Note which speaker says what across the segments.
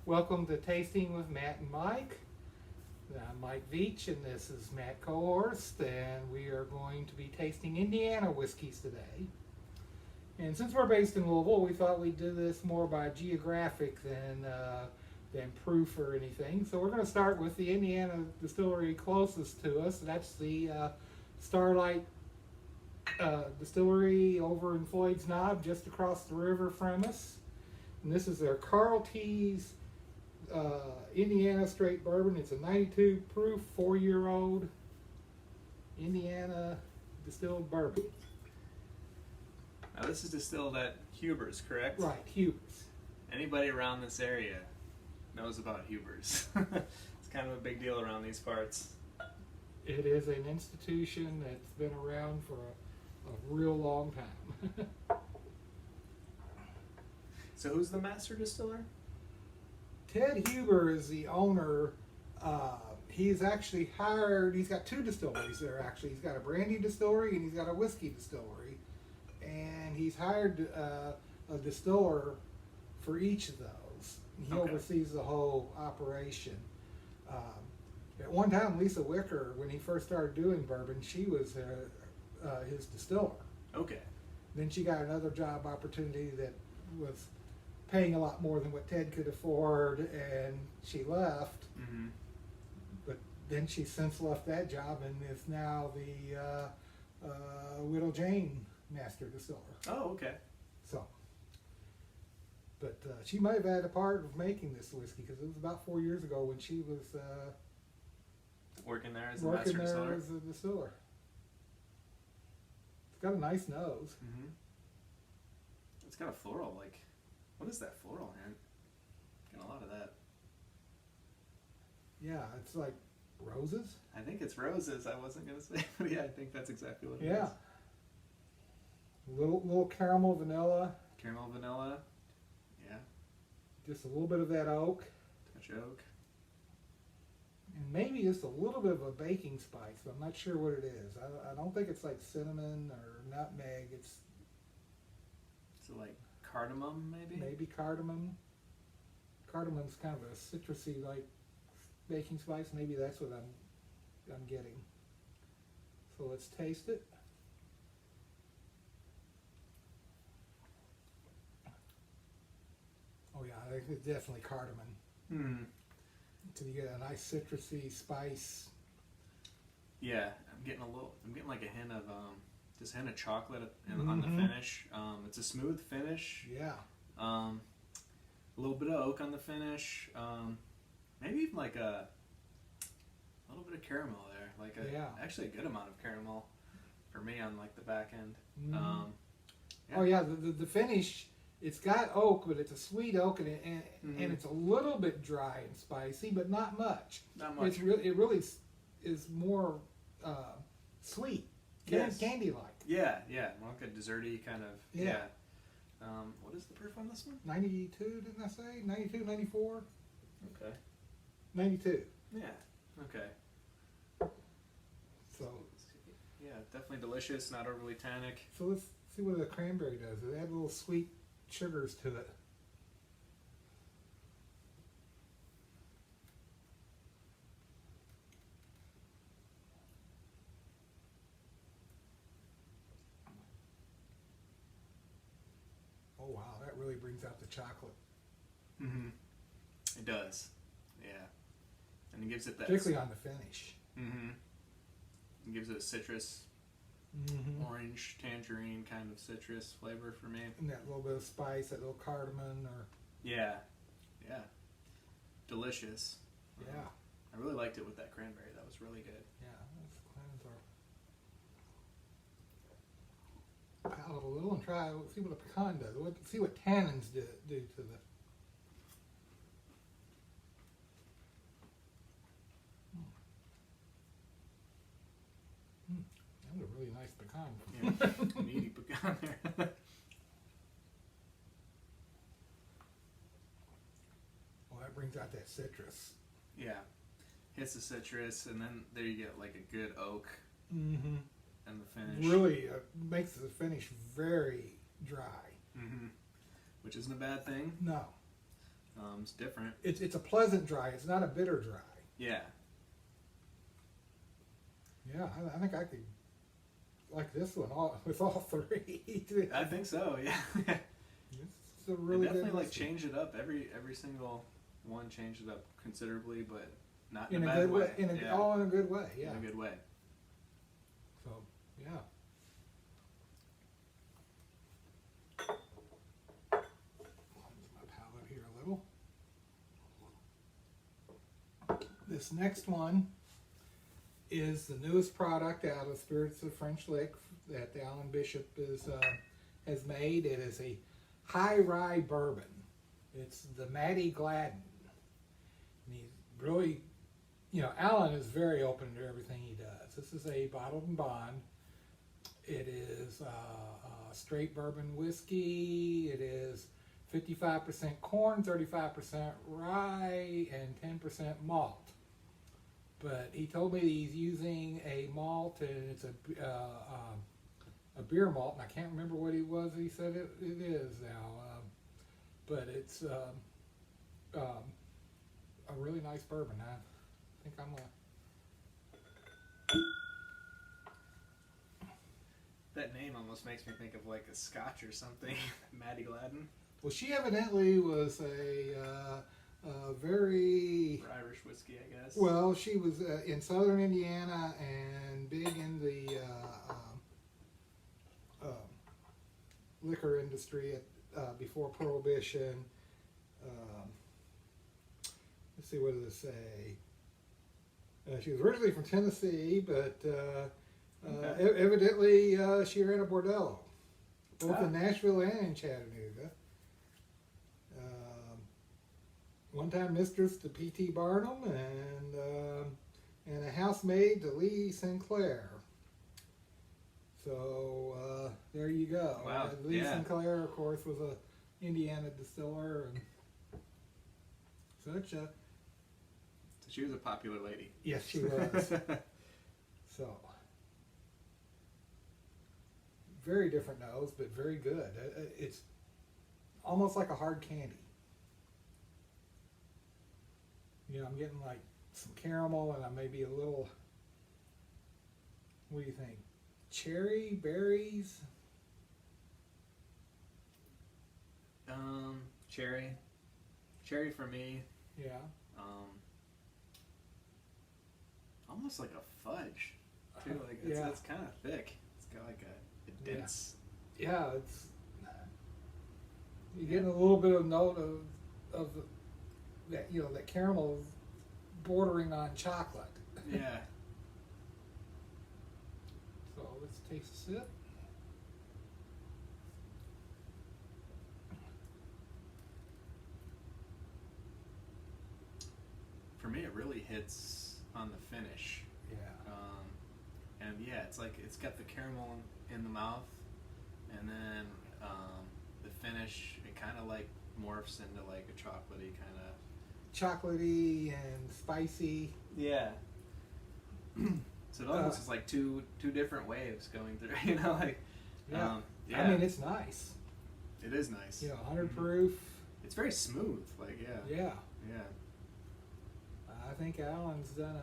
Speaker 1: Welcome to Tasting with Matt and Mike. I'm Mike Veach and this is Matt Kohorst, and we are going to be tasting Indiana whiskeys today. And since we're based in Louisville, we thought we'd do this more by geographic than proof or anything. So we're going to start with the Indiana distillery closest to us. That's the Starlight Distillery over in Floyd's Knob, just across the river from us. And this is their Carl T's Indiana straight bourbon. It's a 92 proof, 4-year-old Indiana distilled bourbon.
Speaker 2: Now this is distilled at Huber's, correct?
Speaker 1: Right, Huber's.
Speaker 2: Anybody around this area knows about Huber's. It's kind of a big deal around these parts.
Speaker 1: It is an institution that's been around for a real long time.
Speaker 2: So who's the master distiller?
Speaker 1: Ted Huber is the owner. He's actually hired, he's got 2 distilleries there actually. He's got a brandy distillery and he's got a whiskey distillery. And he's hired a distiller for each of those. He oversees the whole operation. At one time, Lisa Wicker, when he first started doing bourbon, she was his distiller.
Speaker 2: Okay.
Speaker 1: Then she got another job opportunity that was paying a lot more than what Ted could afford, and she left.
Speaker 2: Mm-hmm.
Speaker 1: But then she's since left that job and is now the Widow Jane master distiller.
Speaker 2: Oh, okay.
Speaker 1: So, but she might have had a part of making this whiskey because it was about 4 years ago when she was
Speaker 2: working there as a master distiller.
Speaker 1: As a distiller. It's got a nice nose.
Speaker 2: Mm-hmm. It's got a floral, like, what is that floral hint? Getting a lot of that.
Speaker 1: Yeah, it's like roses.
Speaker 2: I think it's roses. I wasn't gonna say, but yeah, I think that's exactly what it is.
Speaker 1: Yeah. Little caramel vanilla.
Speaker 2: Caramel vanilla. Yeah.
Speaker 1: Just a little bit of that oak.
Speaker 2: Touch oak.
Speaker 1: And maybe just a little bit of a baking spice, but I'm not sure what it is. I don't think it's like cinnamon or nutmeg. It's
Speaker 2: like cardamom, maybe?
Speaker 1: Maybe cardamom. Cardamom's kind of a citrusy like baking spice. Maybe that's what I'm getting. So let's taste it. Oh yeah, I think it's definitely cardamom.
Speaker 2: Hmm.
Speaker 1: So you get a nice citrusy spice.
Speaker 2: Yeah, I'm getting like a hint of just a hint of chocolate on the finish. It's a smooth finish.
Speaker 1: Yeah.
Speaker 2: A little bit of oak on the finish. Maybe even like a little bit of caramel there. Like actually a good amount of caramel for me on like the back end.
Speaker 1: Yeah.
Speaker 2: Yeah.
Speaker 1: Oh yeah, the finish. It's got oak, but it's a sweet oak, and it's a little bit dry and spicy, but not much.
Speaker 2: Not much.
Speaker 1: It really is more sweet, candy-like.
Speaker 2: Yeah, more like a desserty kind of. Yeah. What is the proof on this one?
Speaker 1: 92, didn't I say? 92, 94?
Speaker 2: Okay.
Speaker 1: 92.
Speaker 2: Yeah. Okay.
Speaker 1: So.
Speaker 2: Yeah, definitely delicious. Not overly tannic.
Speaker 1: So let's see what the cranberry does. It adds little sweet sugars to it. Oh wow, that really brings out the chocolate.
Speaker 2: Mm-hmm. It does. Yeah. And it gives it that...
Speaker 1: Particularly on the finish.
Speaker 2: Mm-hmm. It gives it a citrus, orange, tangerine kind of citrus flavor for me.
Speaker 1: And that little bit of spice, that little cardamom or...
Speaker 2: Yeah. Yeah. Delicious.
Speaker 1: Yeah.
Speaker 2: I really liked it with that cranberry. That was really good.
Speaker 1: Yeah, let's cleanse our palate a little and try, see what a pecan does. See what tannins do to the... That was a really nice pecan.
Speaker 2: Yeah, meaty pecan there.
Speaker 1: Well, that brings out that citrus.
Speaker 2: Yeah. Hits the citrus, and then there you get like a good oak
Speaker 1: Mm-hmm.
Speaker 2: and the finish.
Speaker 1: Really makes the finish very dry.
Speaker 2: Mm-hmm. Which isn't a bad thing.
Speaker 1: No.
Speaker 2: It's different.
Speaker 1: It's a pleasant dry. It's not a bitter dry.
Speaker 2: Yeah.
Speaker 1: Yeah, I think I could like this one with all three.
Speaker 2: I think so. Yeah.
Speaker 1: It's a really
Speaker 2: definitely
Speaker 1: good
Speaker 2: like change it up. Every single one changed it up considerably, but not in
Speaker 1: a
Speaker 2: a bad
Speaker 1: good
Speaker 2: way.
Speaker 1: All in a good way. Yeah.
Speaker 2: In a good way.
Speaker 1: So yeah. Cleanse my palate here a little. This next one is the newest product out of Spirits of French Lick that Alan Bishop has made. It is a high rye bourbon. It's the Maddie Gladden. And he's really, Alan is very open to everything he does. This is a bottled and bond. It is straight bourbon whiskey. It is 55% corn, 35% rye, and 10% malt. But he told me that he's using a malt, and it's a beer malt, and I can't remember what it was. He said it is now, but it's a really nice bourbon. I think I'm gonna.
Speaker 2: That name almost makes me think of like a Scotch or something. Maddie Gladden.
Speaker 1: Well, she evidently was a very
Speaker 2: Irish whiskey, I guess.
Speaker 1: Well, she was in southern Indiana and big in the liquor industry before Prohibition. Let's see, what does it say? She was originally from Tennessee, but evidently she ran a bordello, both in Nashville and in Chattanooga. One time mistress to P.T. Barnum and a housemaid to Lee Sinclair. So there you go.
Speaker 2: Wow.
Speaker 1: Lee Sinclair, of course, was a Indiana distiller and such.
Speaker 2: So she was a popular lady.
Speaker 1: Yes, she was. So very different nose, but very good. It's almost like a hard candy. I'm getting like some caramel and maybe a little, what do you think? Cherry, berries?
Speaker 2: Cherry for me.
Speaker 1: Yeah.
Speaker 2: Almost like a fudge, too. Like it's kind of thick. It's got like a dense.
Speaker 1: Yeah, you're getting a little bit of note of that that caramel bordering on chocolate.
Speaker 2: Yeah.
Speaker 1: So let's taste a sip.
Speaker 2: For me, it really hits on the finish.
Speaker 1: Yeah.
Speaker 2: And yeah, it's like it's got the caramel in the mouth, and then the finish, it kind of like morphs into like a chocolatey kind of.
Speaker 1: Chocolatey and spicy.
Speaker 2: Yeah. So it almost is like two different waves going through. Like.
Speaker 1: Yeah.
Speaker 2: Yeah.
Speaker 1: I mean, it's nice.
Speaker 2: It is nice.
Speaker 1: 100 proof.
Speaker 2: It's very smooth. Like
Speaker 1: Yeah.
Speaker 2: Yeah.
Speaker 1: I think Alan's done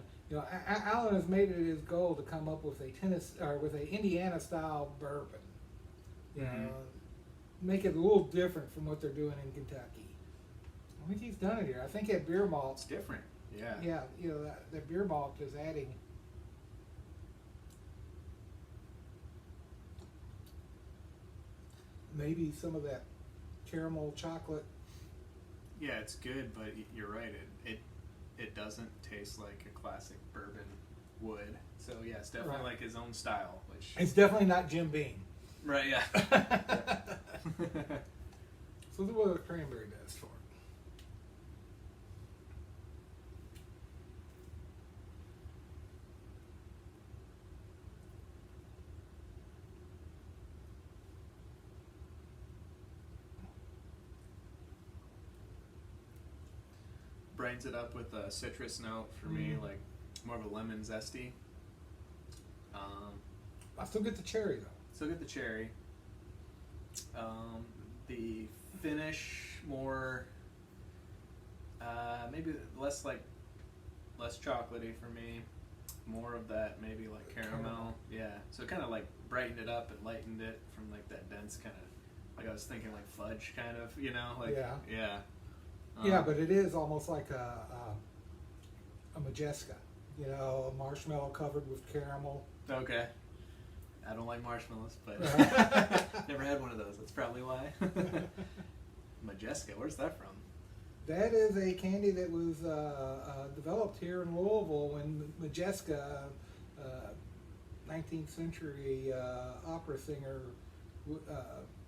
Speaker 1: Alan has made it his goal to come up with a Indiana style bourbon. Make it a little different from what they're doing in Kentucky. I think he's done it here. I think that beer malt.
Speaker 2: It's different. Yeah.
Speaker 1: Yeah, that beer malt is adding. Maybe some of that caramel chocolate.
Speaker 2: Yeah, it's good, but you're right. It doesn't taste like a classic bourbon would. So yeah, it's definitely like his own style. Which
Speaker 1: it's definitely not Jim Beam.
Speaker 2: Right. Yeah.
Speaker 1: So this is what the cranberry does for it.
Speaker 2: Brightens it up with a citrus note for me, like more of a lemon zesty.
Speaker 1: I still get the cherry though.
Speaker 2: Still get the cherry. The finish more maybe less chocolatey for me. More of that, maybe like caramel. Yeah. So it kind of like brightened it up and lightened it from like that dense kind of, like I was thinking like fudge kind of, like yeah.
Speaker 1: Yeah, but it is almost like a Majeska, a marshmallow covered with caramel.
Speaker 2: Okay. I don't like marshmallows, but never had one of those. That's probably why. Majeska, where's that from?
Speaker 1: That is a candy that was developed here in Louisville when Majeska, 19th century opera singer,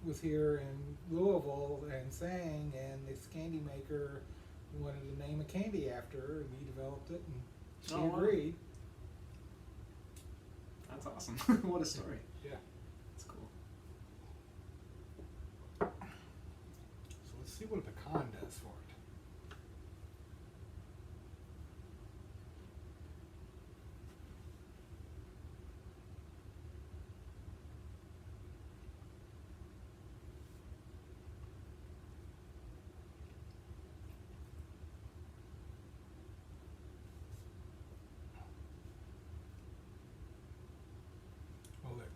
Speaker 1: was here in Louisville and sang, and this candy maker wanted to name a candy after her, and he developed it, and she agreed.
Speaker 2: That's awesome. What a story.
Speaker 1: Yeah.
Speaker 2: That's cool.
Speaker 1: So let's see what a pecan does for it.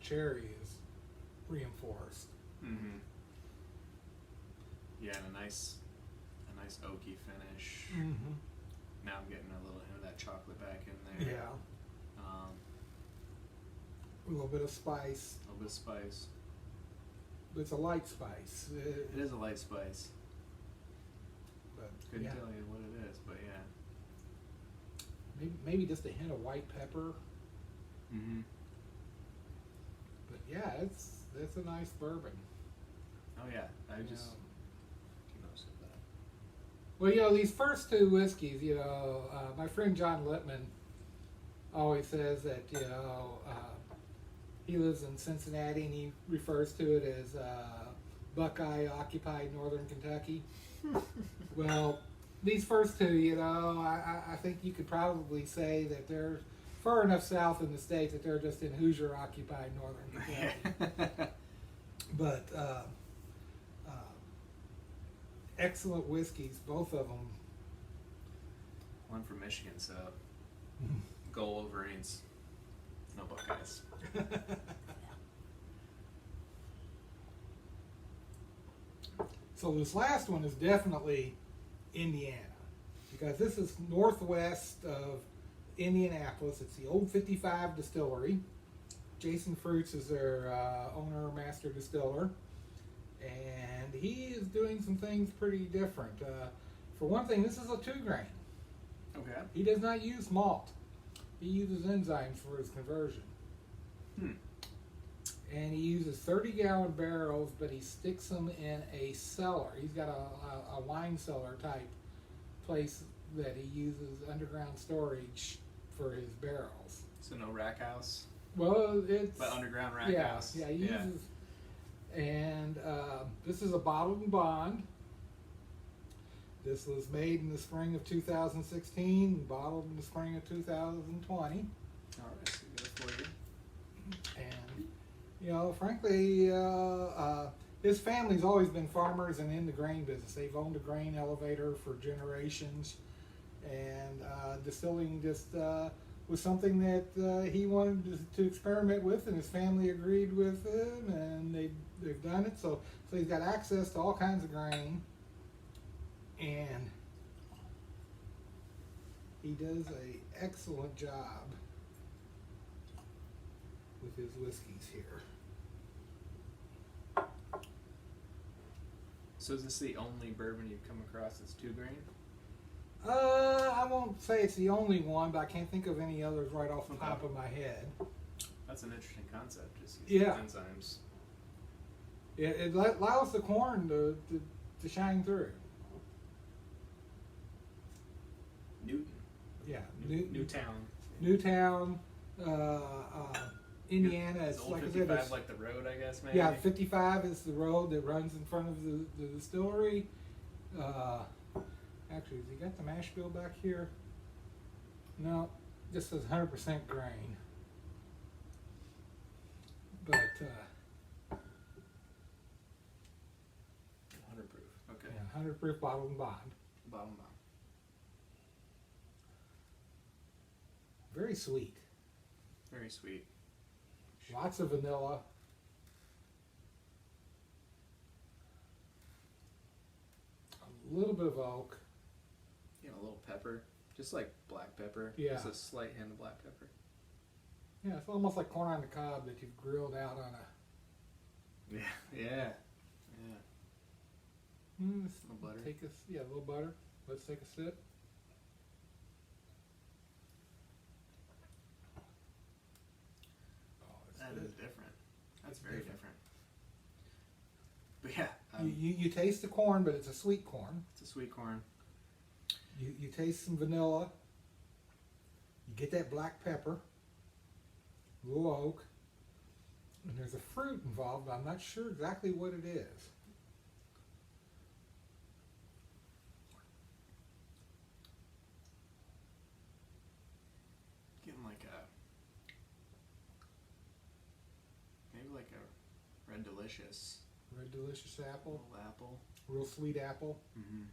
Speaker 1: Cherry is reinforced.
Speaker 2: Mm-hmm. Yeah, and a nice oaky finish.
Speaker 1: Mm-hmm.
Speaker 2: Now I'm getting a little hint of that chocolate back in there.
Speaker 1: Yeah. A little bit of spice.
Speaker 2: A little bit of spice.
Speaker 1: But it's a light spice.
Speaker 2: It is a light spice.
Speaker 1: But
Speaker 2: couldn't tell you what it is, but yeah.
Speaker 1: Maybe just a hint of white pepper.
Speaker 2: Mm-hmm.
Speaker 1: But yeah, it's a nice bourbon.
Speaker 2: Oh yeah, I just most of that.
Speaker 1: Well, these first two whiskeys, my friend John Littman always says that he lives in Cincinnati and he refers to it as Buckeye-occupied Northern Kentucky. Well, these first two, I think you could probably say that they're far enough south in the States that they're just in Hoosier-occupied Northern Kentucky. But excellent whiskeys, both of them.
Speaker 2: One from Michigan, so go Wolverines. No Buckeyes.
Speaker 1: So this last one is definitely Indiana, because this is northwest of Indianapolis. It's the old 55 Distillery. Jason Fruits is their owner, master distiller, and he is doing some things pretty different. For one thing, this is a 2-grain.
Speaker 2: Okay.
Speaker 1: He does not use malt. He uses enzymes for his conversion. And he uses 30-gallon barrels, but he sticks them in a cellar. He's got a wine cellar type place that he uses underground storage for his barrels.
Speaker 2: So no rack house?
Speaker 1: Well, it's...
Speaker 2: But underground rack house?
Speaker 1: Yeah, he uses... And this is a bottled and bond. This was made in the spring of 2016, bottled in the spring of 2020.
Speaker 2: All right, so good for you.
Speaker 1: And, frankly, his family's always been farmers and in the grain business. They've owned a grain elevator for generations. And distilling just was something that he wanted to experiment with, and his family agreed with him, and they've done it. So he's got access to all kinds of grain. And he does an excellent job with his whiskeys here.
Speaker 2: So is this the only bourbon you've come across that's 2-grain?
Speaker 1: I won't say it's the only one, but I can't think of any others right off the top of my head.
Speaker 2: That's an interesting concept, just using enzymes.
Speaker 1: It allows the corn to shine through.
Speaker 2: Newton.
Speaker 1: Yeah.
Speaker 2: Newtown.
Speaker 1: Indiana.
Speaker 2: It's old 55 like the road, I guess, maybe?
Speaker 1: Yeah, 55 is the road that runs in front of the distillery. Actually, has he got the mash bill back here? No, this says 100% grain. But
Speaker 2: 100 proof. Okay.
Speaker 1: Yeah, 100 proof bottled and bond.
Speaker 2: Bottom line.
Speaker 1: very sweet.
Speaker 2: Very sweet.
Speaker 1: Lots of vanilla. A little bit of oak.
Speaker 2: You know, a little pepper. Just like black pepper.
Speaker 1: Yeah.
Speaker 2: Just a slight hint of black pepper.
Speaker 1: Yeah, it's almost like corn on the cob that you've grilled out on a...
Speaker 2: Yeah, yeah, yeah.
Speaker 1: A
Speaker 2: little butter.
Speaker 1: A little butter. Let's take a sip. Oh,
Speaker 2: That
Speaker 1: good.
Speaker 2: is different. That's very different. But yeah.
Speaker 1: You taste the corn, but it's a sweet corn.
Speaker 2: It's a sweet corn.
Speaker 1: You taste some vanilla. You get that black pepper. A little oak. And there's a fruit involved, but I'm not sure exactly what it is.
Speaker 2: Getting like maybe like a Red Delicious.
Speaker 1: Red Delicious apple.
Speaker 2: Little apple.
Speaker 1: Real sweet apple.
Speaker 2: Mm-hmm.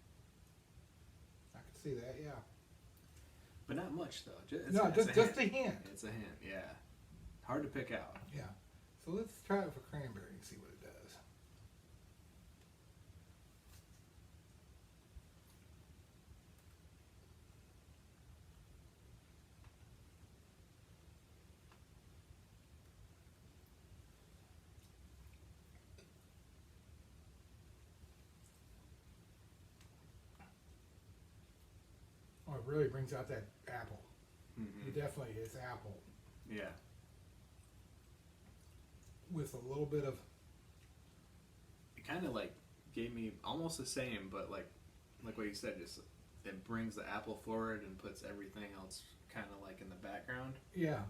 Speaker 1: I can see that, yeah.
Speaker 2: But not much though.
Speaker 1: Just a hint.
Speaker 2: It's a hint, yeah. Hard to pick out.
Speaker 1: Yeah. So let's try it for cranberry and see what it does. Oh, it really brings out that apple.
Speaker 2: Mm-hmm.
Speaker 1: It definitely is apple.
Speaker 2: Yeah.
Speaker 1: With a little bit of...
Speaker 2: It kind of like gave me almost the same, but like what you said, just it brings the apple forward and puts everything else kind of like in the background.
Speaker 1: Yeah.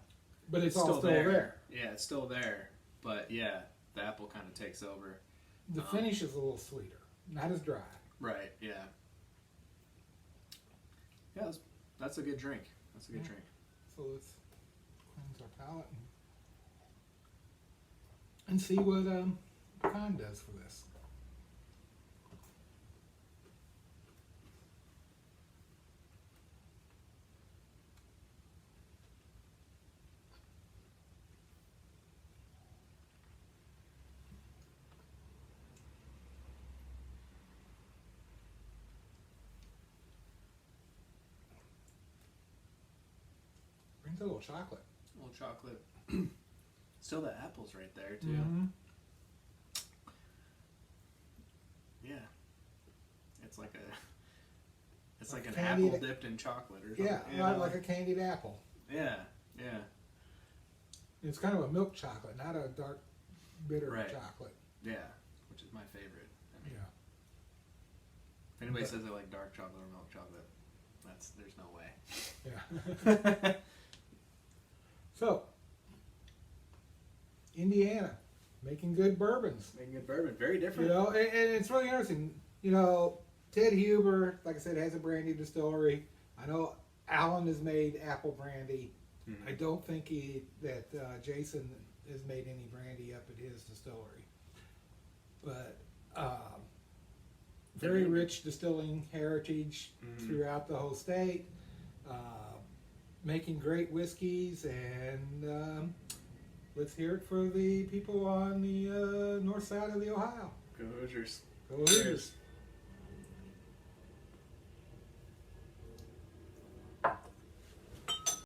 Speaker 1: But it's all still there.
Speaker 2: Yeah, it's still there. But yeah, the apple kind of takes over.
Speaker 1: The finish is a little sweeter. Not as dry.
Speaker 2: Right, yeah. Yeah, that's a good drink. That's a good drink.
Speaker 1: So let's cleanse our palate and see what pecan does for this. Brings a little chocolate.
Speaker 2: A little chocolate. Still the apples right there too.
Speaker 1: Mm-hmm.
Speaker 2: Yeah. It's like an apple dipped in chocolate or something.
Speaker 1: Yeah, like a candied apple.
Speaker 2: Yeah, yeah.
Speaker 1: It's kind of a milk chocolate, not a dark, bitter chocolate.
Speaker 2: Yeah, which is my favorite. I mean,
Speaker 1: yeah.
Speaker 2: If anybody says they like dark chocolate or milk chocolate, there's no way.
Speaker 1: Yeah. So, Indiana, making good bourbons.
Speaker 2: Making good bourbon, very different.
Speaker 1: You know, and it's really interesting. You know, Ted Huber, like I said, has a brandy distillery. I know Alan has made apple brandy. Mm-hmm. I don't think that Jason has made any brandy up at his distillery. But very rich distilling heritage throughout the whole state. Making great whiskeys, and let's hear it for the people on the north side of the Ohio.
Speaker 2: Go Hoosiers.
Speaker 1: Go Hoosiers.